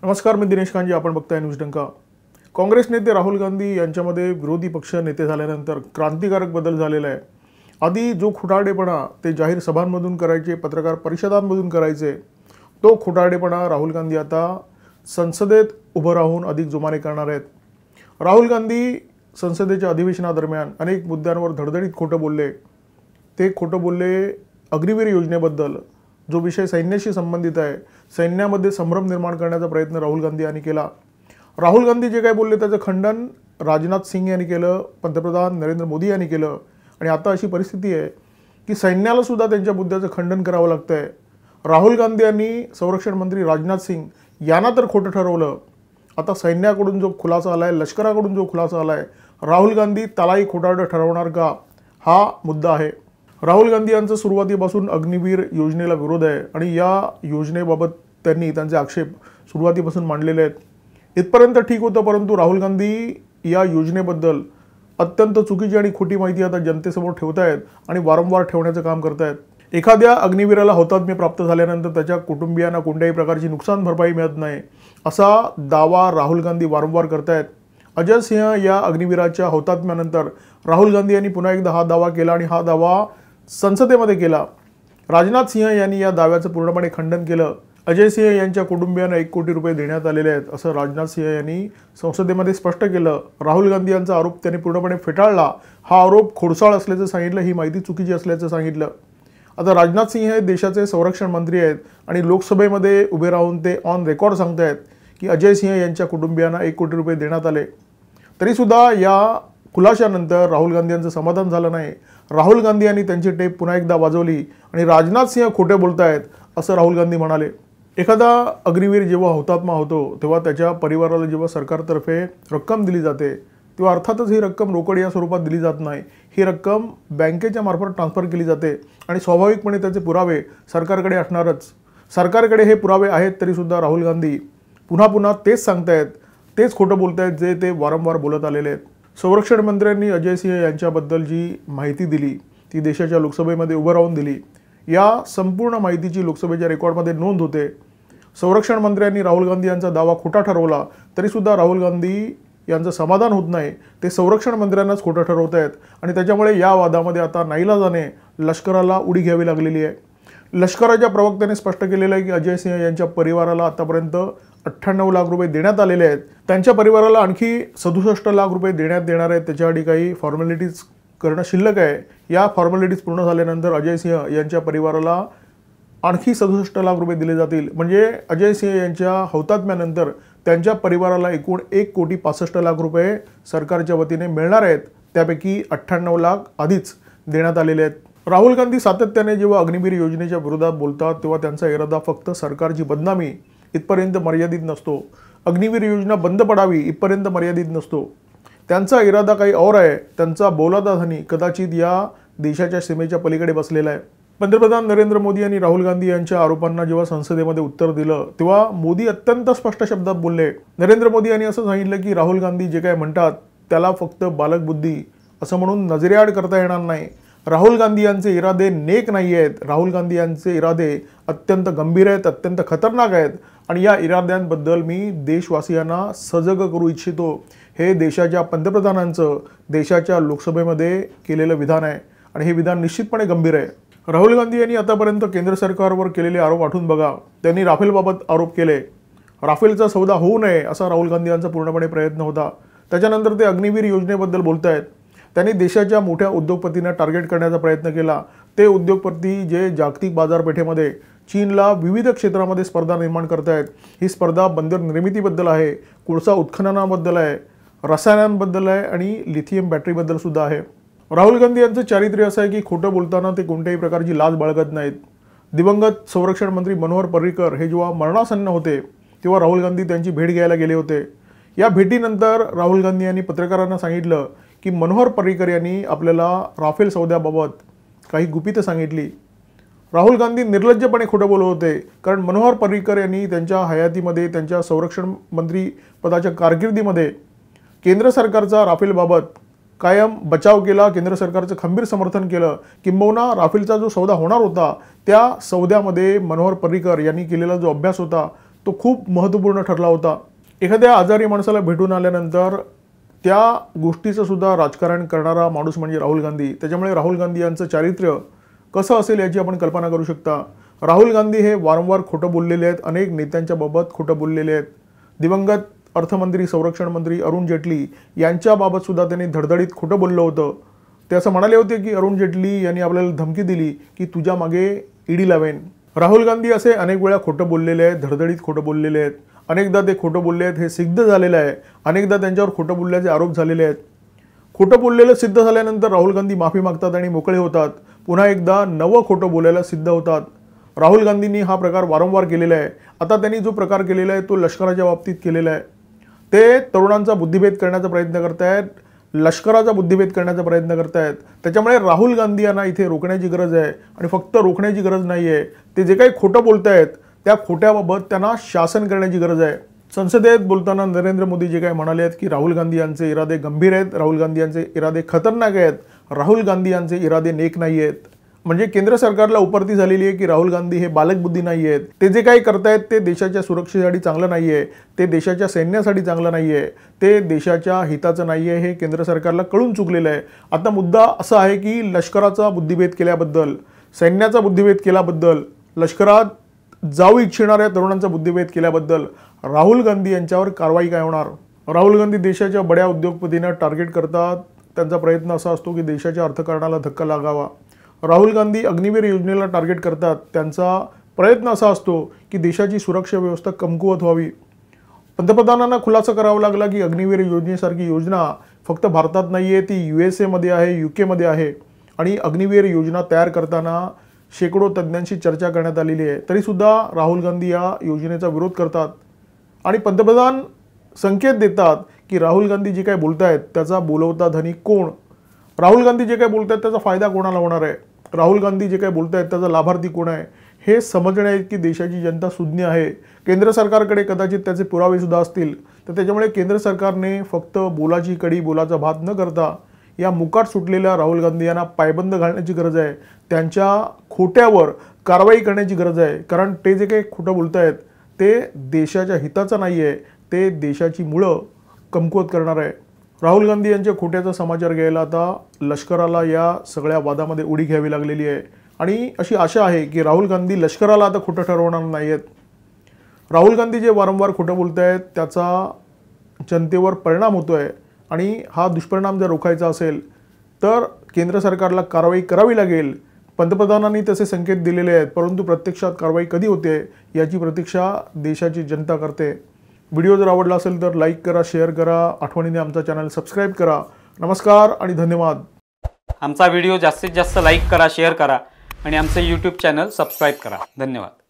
नमस्कार, मी दिनेश कांजी. आपण बघताय न्यूज डंका. काँग्रेस नेते राहुल गांधी यांच्यामध्ये विरोधी पक्ष नेते झाल्यानंतर क्रांतिकारक बदल झालेला आहे. आधी जो खोटारडेपणा ते जाहीर सभांमधून करायचे, पत्रकार परिषदांमधून करायचे, तो खोटारडेपणा राहुल गांधी आता संसदेत उभं राहून अधिक जोमाने करणार आहेत. राहुल गांधी संसदेच्या अधिवेशनादरम्यान अनेक मुद्द्यांवर धडधडीत खोटं बोलले. ते खोटं बोलले अग्निवीर योजनेबद्दल, जो विषय सैन्याशी संबंधित आहे. सैन्यामध्ये संभ्रम निर्माण करण्याचा प्रयत्न राहुल गांधी यांनी केला. राहुल गांधी जे काय बोलले त्याचं खंडन राजनाथ सिंह यांनी केलं, पंतप्रधान नरेंद्र मोदी यांनी केलं. आणि आता अशी परिस्थिती आहे की सैन्याला सुद्धा त्यांच्या मुद्द्याचं खंडन करावं लागतंय. राहुल गांधी यांनी संरक्षण मंत्री राजनाथ सिंह यांना तर खोटं ठरवलं. आता सैन्याकडून जो खुलासा आलाय, लष्कराकडून जो खुलासा आलाय, राहुल गांधी त्यालाही खोटारडं ठरवणार का, हा मुद्दा आहे. राहुल गांधी यांचा सुरुवातीपासून अग्निवीर योजनेला विरोध आहे आणि या योजनेबाबत त्यांनी त्यांचे आक्षेप सुरुवातीपासून मांडलेले आहेत. इथपर्यंत ठीक होतं, परंतु राहुल गांधी या योजनेबद्दल अत्यंत चुकीची आणि खोटी माहिती आता जनतेसमोर ठेवतायत आणि वारंवार ठेवण्याचं काम करतायत. एखाद्या अग्निवीराला हुतात्म्य प्राप्त झाल्यानंतर त्याच्या कुटुंबियांना कोणत्याही प्रकारची नुकसान भरपाई मिळत नाही, असा दावा राहुल गांधी वारंवार करतायत. अजय सिंह या अग्निवीराच्या हुतात्म्यानंतर राहुल गांधी यांनी पुन्हा एकदा हा दावा केला आणि हा दावा संसदेमध्ये केला. राजनाथ सिंह यांनी या दाव्याचं पूर्णपणे खंडन केलं. अजय सिंह यांच्या कुटुंबियांना 1 कोटी रुपये देण्यात आलेले आहेत, असं राजनाथ सिंह यांनी संसदेमध्ये स्पष्ट केलं. राहुल गांधी यांचा आरोप त्यांनी पूर्णपणे फेटाळला. हा आरोप खोडसाळ असल्याचं सांगितलं, ही माहिती चुकीची असल्याचं सांगितलं. आता राजनाथ सिंह हे देशाचे संरक्षण मंत्री आहेत आणि लोकसभेमध्ये उभे राहून ते ऑन रेकॉर्ड सांगतायत की अजय सिंह यांच्या कुटुंबियांना 1 कोटी रुपये देण्यात आले. तरीसुद्धा या खुलाशानंतर राहुल गांधी यांचं समाधान झालं नाही. राहुल गांधी यांनी त्यांची टेप पुन्हा एकदा वाजवली आणि राजनाथ सिंह खोटे बोलतायत असं राहुल गांधी म्हणाले. एखादा अग्निवीर जेव्हा हुतात्मा होतो तेव्हा त्याच्या परिवाराला जेव्हा सरकारतर्फे रक्कम दिली जाते तेव्हा अर्थातच ही रक्कम रोकड या स्वरूपात दिली जात नाही. ही रक्कम बँकेच्या मार्फत ट्रान्सफर केली जाते आणि स्वाभाविकपणे त्याचे पुरावे सरकारकडे असणारच. सरकारकडे हे पुरावे आहेत, तरीसुद्धा राहुल गांधी पुन्हा पुन्हा तेच सांगतायत, तेच खोटं बोलतायत जे ते वारंवार बोलत आलेले आहेत. संरक्षण मंत्र्यांनी अजय सिंह यांच्याबद्दल जी माहिती दिली ती देशाच्या लोकसभेमध्ये उभं राहून दिली. या संपूर्ण माहितीची लोकसभेच्या रेकॉर्डमध्ये नोंद होते. संरक्षण मंत्र्यांनी राहुल गांधी यांचा दावा खोटा ठरवला तरीसुद्धा राहुल गांधी यांचं समाधान होत नाही. ते संरक्षण मंत्र्यांनाच खोटं ठरवत आहेत आणि त्याच्यामुळे या वादामध्ये आता नाईलाजाने लष्कराला उडी घ्यावी लागलेली आहे. लष्कराच्या प्रवक्त्याने स्पष्ट केलेलं आहे की अजय सिंह यांच्या परिवाराला आतापर्यंत 98 लाख रुपये देण्यात आलेले आहेत. त्यांच्या परिवाराला आणखी 67 लाख रुपये देण्यात येणार आहेत. त्याच्यासाठी काही फॉर्मॅलिटीज करणं शिल्लक आहे. या फॉर्मॅलिटीज पूर्ण झाल्यानंतर अजय सिंह यांच्या परिवाराला आणखी 67 लाख रुपये दिले जातील. म्हणजे अजय सिंह यांच्या हौतात्म्यानंतर त्यांच्या परिवाराला एकूण 1,65,00,000 रुपये सरकारच्या वतीने मिळणार आहेत. त्यापैकी 98 लाख आधीच देण्यात आलेले आहेत. राहुल गांधी सातत्याने जेव्हा अग्निवीर योजनेच्या विरोधात बोलतात तेव्हा त्यांचा इरादा फक्त सरकारची बदनामी इथपर्यंत मर्यादित नसतो. अग्निवीर योजना बंद पडावी इथपर्यंत मर्यादित नसतो. त्यांचा इरादा काही और आहे. त्यांचा बोलादाधानी कदाचित या देशाच्या सीमेच्या पलीकडे बसलेला आहे. पंतप्रधान नरेंद्र मोदी यांनी राहुल गांधी यांच्या आरोपांना जेव्हा संसदेमध्ये उत्तर दिलं तेव्हा मोदी अत्यंत स्पष्ट शब्दात बोलले. नरेंद्र मोदी यांनी असं सांगितलं की राहुल गांधी जे काय म्हणतात त्याला फक्त बालकबुद्धी असं म्हणून नजरेआड करता येणार नाही. राहुल गांधी यांचे इरादे नेक नाही आहेत. राहुल गांधी यांचे इरादे अत्यंत गंभीर आहेत, अत्यंत खतरनाक आहेत आणि या इराद्यांबद्दल मी देशवासियांना सजग करू इच्छितो. हे देशाच्या पंतप्रधानांचं देशाच्या लोकसभेमध्ये केलेलं विधान आहे आणि हे विधान निश्चितपणे गंभीर आहे. राहुल गांधी यांनी आतापर्यंत केंद्र सरकारवर केलेले आरोप आठवून बघा. त्यांनी राफेलबाबत आरोप केले. राफेलचा सौदा होऊ नये असा राहुल गांधी यांचा पूर्णपणे प्रयत्न होता. त्याच्यानंतर ते अग्निवीर योजनेबद्दल बोलतायत. त्यांनी देशाच्या मोठ्या उद्योगपतींना टार्गेट करण्याचा प्रयत्न केला. ते उद्योगपती जे जागतिक बाजारपेठेमध्ये चीनला विविध क्षेत्रामध्ये स्पर्धा निर्माण करतायत. ही स्पर्धा बंदर निर्मितीबद्दल आहे, कोळसा उत्खननाबद्दल आहे, रसायनांबद्दल आहे आणि लिथियम बॅटरीबद्दल सुद्धा आहे. राहुल गांधी यांचं चारित्र्य असं आहे की खोटं बोलताना ते कोणत्याही प्रकारची लाज बाळगत नाहीत. दिवंगत संरक्षण मंत्री मनोहर पर्रिकर हे जेव्हा मरणासन्न होते तेव्हा राहुल गांधी त्यांची भेट घ्यायला गेले होते. या भेटीनंतर राहुल गांधी यांनी पत्रकारांना सांगितलं की मनोहर पर्रिकर यांनी आपल्याला राफेल सौद्याबाबत काही गुपितं सांगितली. राहुल गांधी निर्लज्जपणे खोटं बोलत होते, कारण मनोहर पर्रिकर यांनी त्यांच्या हयातीमध्ये त्यांच्या संरक्षण मंत्री पदाच्या कारकिर्दीमध्ये केंद्र सरकारचा राफेलबाबत कायम बचाव केला, केंद्र सरकारचं खंबीर समर्थन केलं. किंबहुना राफेलचा जो सौदा होणार होता त्या सौद्यामध्ये मनोहर पर्रिकर यांनी केलेला जो अभ्यास होता तो खूप महत्त्वपूर्ण ठरला होता। एखाद्या आजारी माणसाला भेटून आल्यानंतर त्या गोष्टीचं सुद्धा राजकारण करणारा माणूस म्हणजे राहुल गांधी। त्याच्यामुळे राहुल गांधी यांचं चारित्र्य कसं असेल याची आपण कल्पना करू शकता। राहुल गांधी हे वारंवार खोटं बोललेले आहेत, अनेक नेत्यांच्या बाबत खोटं बोललेले आहेत। दिवंगत अर्थमंत्री संरक्षण मंत्री अरुण जेटली यांच्याबाबत सुद्धा त्यांनी धडधडीत खोटं बोललं होतं। ते असं म्हणाले होते की अरुण जेटली यांनी आपल्याला धमकी दिली की तुझ्या मागे ईडी लावेन। राहुल गांधी असे अनेक वेळा खोटं बोललेले आहेत, धडधडीत खोटं बोललेले आहेत। अनेकदा ते खोटं बोलले आहेत हे सिद्ध झालेलं आहे। अनेकदा त्यांच्यावर खोटं बोलल्याचे आरोप झालेले आहेत। खोटं बोललेलं सिद्ध झाल्यानंतर राहुल गांधी माफी मागतात आणि मोकळे होतात। पुन्हा एकदा नवं खोटं बोलायला सिद्ध होतात। राहुल गांधींनी हा प्रकार वारंवार केलेला आहे। आता त्यांनी जो प्रकार केलेला आहे तो लष्कराच्या बाबतीत केलेला आहे। ते तरुणांचा बुद्धिभेद करण्याचा प्रयत्न करतायत, लष्कराचा बुद्धिभेद करण्याचा प्रयत्न करतायत। त्याच्यामुळे राहुल गांधी यांना इथे रोखण्याची गरज आहे आणि फक्त रोखण्याची गरज नाही आहे, ते जे काही खोटं बोलतायत त्या खोट्याबाबत त्यांना शासन करण्याची गरज आहे। संसदेत बोलताना नरेंद्र मोदी जे काही म्हणाले आहेत की राहुल गांधी यांचे इरादे गंभीर आहेत, राहुल गांधी यांचे इरादे खतरनाक आहेत, राहुल गांधी यांचे इरादे नेक नाही आहेत। म्हणजे केंद्र सरकारला उपरती झालेली आहे की राहुल गांधी हे बालकबुद्धी नाही आहेत। ते जे काही करतायत ते देशाच्या सुरक्षेसाठी चांगलं नाही आहे, ते देशाच्या सैन्यासाठी चांगलं नाही आहे, ते देशाच्या हिताचं नाही आहे, हे केंद्र सरकारला कळून चुकलेलं आहे। आता मुद्दा असा आहे की लष्कराचा बुद्धिभेद केल्याबद्दल, सैन्याचा बुद्धिभेद केल्याबद्दल, लष्करात जाऊ इच्छिणाऱ्या तरुणांचा बुद्धिभेद केल्याबद्दल राहुल गांधी यांच्यावर कारवाई काय होणार? राहुल गांधी देशाच्या बड्या उद्योगपतींना टार्गेट करतात। त्यांचा प्रयत्न असा असतो की देशाच्या अर्थकारणाला धक्का लागावा। राहुल गांधी अग्निवीर योजनेला टार्गेट करतात। त्यांचा प्रयत्न असा असतो की देशाची सुरक्षा व्यवस्था कमकुवत व्हावी। पंतप्रधानांना खुलासा करावा लागला की अग्निवीर योजनेसारखी योजना फक्त भारतात नाही आहे, ती USA मध्ये आहे, UK मध्ये आहे आणि अग्निवीर योजना तयार करताना शेकडो तज्ञांशी चर्चा करण्यात आलेली आहे। तरीसुद्धा राहुल गांधी या योजनेचा विरोध करतात आणि पंतप्रधान संकेत देतात की राहुल गांधी जे काही बोलतायत त्याचा बोलवता धनी कोण? राहुल गांधी जे काही बोलतायत त्याचा फायदा कोणाला होणार आहे? राहुल गांधी जे काही बोलतायत त्याचा लाभार्थी कोण आहे? हे समजण्याइतकी देशाची जनता सुज्ञ आहे। केंद्र सरकारकडे कदाचित त्याचे पुरावे सुद्धा असतील। तर त्याच्यामुळे केंद्र सरकारने फक्त बोलाची कडी बोलाचा भात न करता या मुकाट सुटलेल्या राहुल गांधी यांना पायबंद घालण्याची गरज आहे। त्यांच्या खोट्यावर कारवाई करण्याची गरज आहे, कारण ते जे काही खोटं बोलतायत ते देशाच्या हिताचं नाही आहे, ते देशाची मुळं कमकुवत करणार आहे। राहुल गांधी यांच्या खोट्याचा समाचार घ्यायला आता लष्कराला या सगळ्या वादामध्ये उडी घ्यावी लागलेली आहे आणि अशी आशा आहे की राहुल गांधी लष्कराला आता खोटं ठरवणार नाही आहेत। राहुल गांधी जे वारंवार खोटं बोलतायत त्याचा जनतेवर परिणाम होतो आहे आणि हा दुष्परिणाम जर रोखायचा असेल तर केंद्र सरकारला कारवाई करावी लागेल। पंतप्रधानांनी तसे संकेत दिलेले आहेत, परंतु प्रत्यक्षात कारवाई कधी होते याची प्रतीक्षा देशाची जनता करते। व्हिडिओ जर आवडला असेल तर लाईक करा, शेअर करा, आठवणीने आमचा चॅनल सबस्क्राईब करा। नमस्कार आणि धन्यवाद। आमचा व्हिडिओ जास्तीत जास्त लाईक करा, शेअर करा आणि आमचे YouTube चॅनल सबस्क्राईब करा। धन्यवाद।